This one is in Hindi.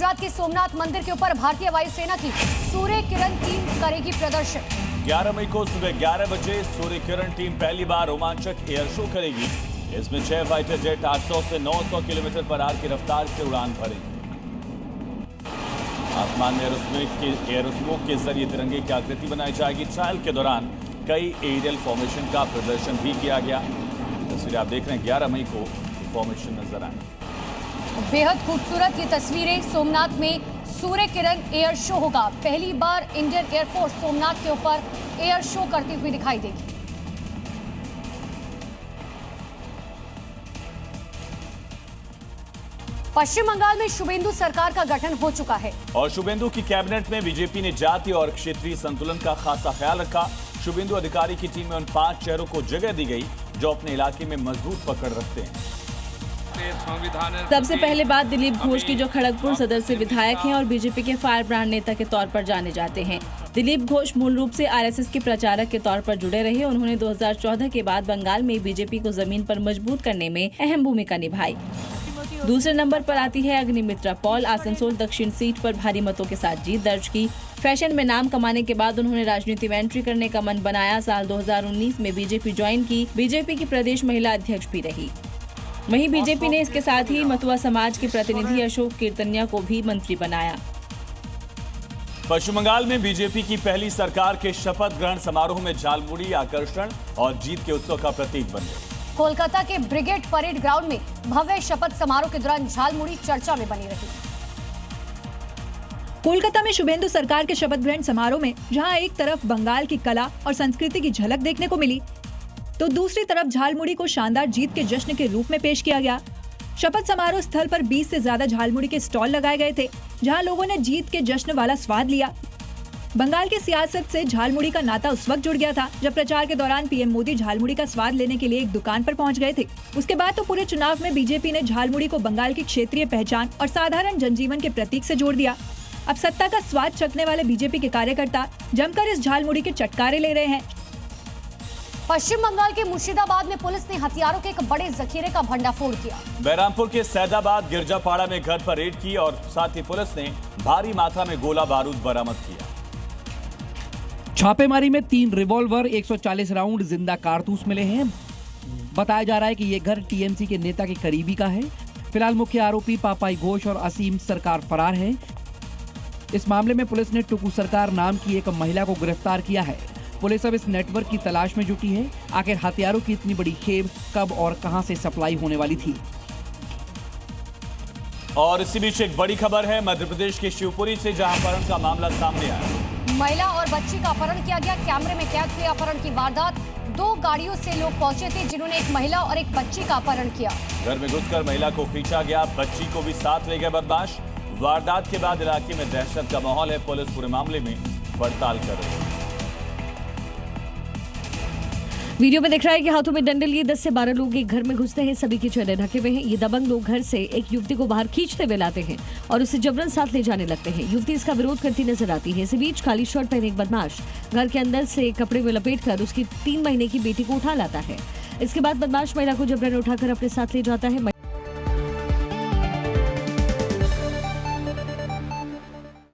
गुजरात के सोमनाथ मंदिर के ऊपर भारतीय वायुसेना की सूर्य किरण टीम करेगी प्रदर्शन। 11 मई को सुबह 11 बजे सूर्य किरण टीम पहली बार रोमांचक एयर शो करेगी। इसमें 6 फाइटर जेट 800 से 900 किलोमीटर पर आवर की रफ्तार से उड़ान भरेंगे। आसमान में एरोस्मोक के जरिए तिरंगे की आकृति बनाई जाएगी। ट्रायल के दौरान कई एरियल फॉर्मेशन का प्रदर्शन भी किया गया। तस्वीरें आप देख रहे हैं, 11 मई को फॉर्मेशन नजर आए। बेहद खूबसूरत ये तस्वीरें। सोमनाथ में सूर्य किरण एयर शो होगा। पहली बार इंडियन एयरफोर्स सोमनाथ के ऊपर एयर शो करती हुई दिखाई देगी। पश्चिम बंगाल में शुभेंदु सरकार का गठन हो चुका है और शुभेंदु की कैबिनेट में बीजेपी ने जातीय और क्षेत्रीय संतुलन का खासा ख्याल रखा। शुभेंदु अधिकारी की टीम में उन 5 चेहरों को जगह दी गई जो अपने इलाके में मजबूत पकड़ रखते हैं। सबसे पहले बात दिलीप घोष की, जो खड़गपुर सदर से विधायक हैं और बीजेपी के फायर ब्रांड नेता के तौर पर जाने जाते हैं। दिलीप घोष मूल रूप से आरएसएस के प्रचारक के तौर पर जुड़े रहे। उन्होंने 2014 के बाद बंगाल में बीजेपी को जमीन पर मजबूत करने में अहम भूमिका निभाई। दूसरे नंबर पर आती है अग्निमित्रा पॉल। आसनसोल दक्षिण सीट पर भारी मतों के साथ जीत दर्ज की। फैशन में नाम कमाने के बाद उन्होंने राजनीति में एंट्री करने का मन बनाया। साल 2019 में बीजेपी ज्वाइन की। बीजेपी की प्रदेश महिला अध्यक्ष भी रही। वहीं बीजेपी ने इसके साथ ही मथुआ समाज के प्रतिनिधि अशोक कीर्तनिया को भी मंत्री बनाया। पश्चिम बंगाल में बीजेपी की पहली सरकार के शपथ ग्रहण समारोह में झालमुड़ी आकर्षण और जीत के उत्सव का प्रतीक बन गई। कोलकाता के ब्रिगेड परेड ग्राउंड में भव्य शपथ समारोह के दौरान झालमुड़ी चर्चा में बनी रही। कोलकाता में शुभेंदु सरकार के शपथ ग्रहण समारोह में जहां एक तरफ बंगाल की कला और संस्कृति की झलक देखने को मिली, तो दूसरी तरफ झालमुड़ी को शानदार जीत के जश्न के रूप में पेश किया गया। शपथ समारोह स्थल पर 20 से ज्यादा झालमुड़ी के स्टॉल लगाए गए थे, जहां लोगों ने जीत के जश्न वाला स्वाद लिया। बंगाल की सियासत से झालमुड़ी का नाता उस वक्त जुड़ गया था जब प्रचार के दौरान पीएम मोदी झालमुड़ी का स्वाद लेने के लिए एक दुकान पर पहुंच गए थे। उसके बाद तो पूरे चुनाव में बीजेपी ने झालमुड़ी को बंगाल की क्षेत्रीय पहचान और साधारण जनजीवन के प्रतीक से जोड़ दिया। अब सत्ता का स्वाद चखने वाले बीजेपी के कार्यकर्ता जमकर इस झालमुड़ी के चटकारे ले रहे हैं। पश्चिम बंगाल के मुर्शिदाबाद में पुलिस ने हथियारों के एक बड़े जखीरे का भंडाफोड़ किया। बहरामपुर के सैदाबाद गिरजापाड़ा में घर पर रेड की और साथ ही पुलिस ने भारी मात्रा में गोला बारूद बरामद किया। छापेमारी में 3 रिवॉल्वर, 140 राउंड जिंदा कारतूस मिले हैं। बताया जा रहा है कि ये घर टीएमसी के नेता के करीबी का है। फिलहाल मुख्य आरोपी पापाई घोष और असीम सरकार फरार है। इस मामले में पुलिस ने टुकू सरकार नाम की एक महिला को गिरफ्तार किया है। पुलिस अब इस नेटवर्क की तलाश में जुटी है। आखिर हथियारों की इतनी बड़ी खेप कब और कहां से सप्लाई होने वाली थी। और इसी बीच एक बड़ी खबर है मध्य प्रदेश के शिवपुरी से, जहां अपहरण का मामला सामने आया। महिला और बच्ची का अपहरण किया गया। कैमरे में कैद हुई अपहरण की वारदात। 2 गाड़ियों से लोग पहुंचे थे जिन्होंने एक महिला और एक बच्ची का अपहरण किया। घर में घुसकर महिला को खींचा गया, बच्ची को भी साथ ले गए बदमाश। वारदात के बाद इलाके में दहशत का माहौल है। पुलिस पूरे मामले में पड़ताल कर रही है। वीडियो में दिख रहा है कि हाथों में डंडे लिए 10 से 12 लोग एक घर में घुसते हैं। सभी के चेहरे ढके हुए हैं। ये दबंग लोग घर से एक युवती को बाहर खींचते हुए लाते हैं और उसे जबरन साथ ले जाने लगते हैं। युवती इसका विरोध करती नजर आती है। इसी बीच काली शर्ट पहने एक बदमाश घर के अंदर से कपड़े में लपेटकर उसकी 3 महीने की बेटी को उठा लाता है। इसके बाद बदमाश महिला को जबरन उठाकर अपने साथ ले जाता है।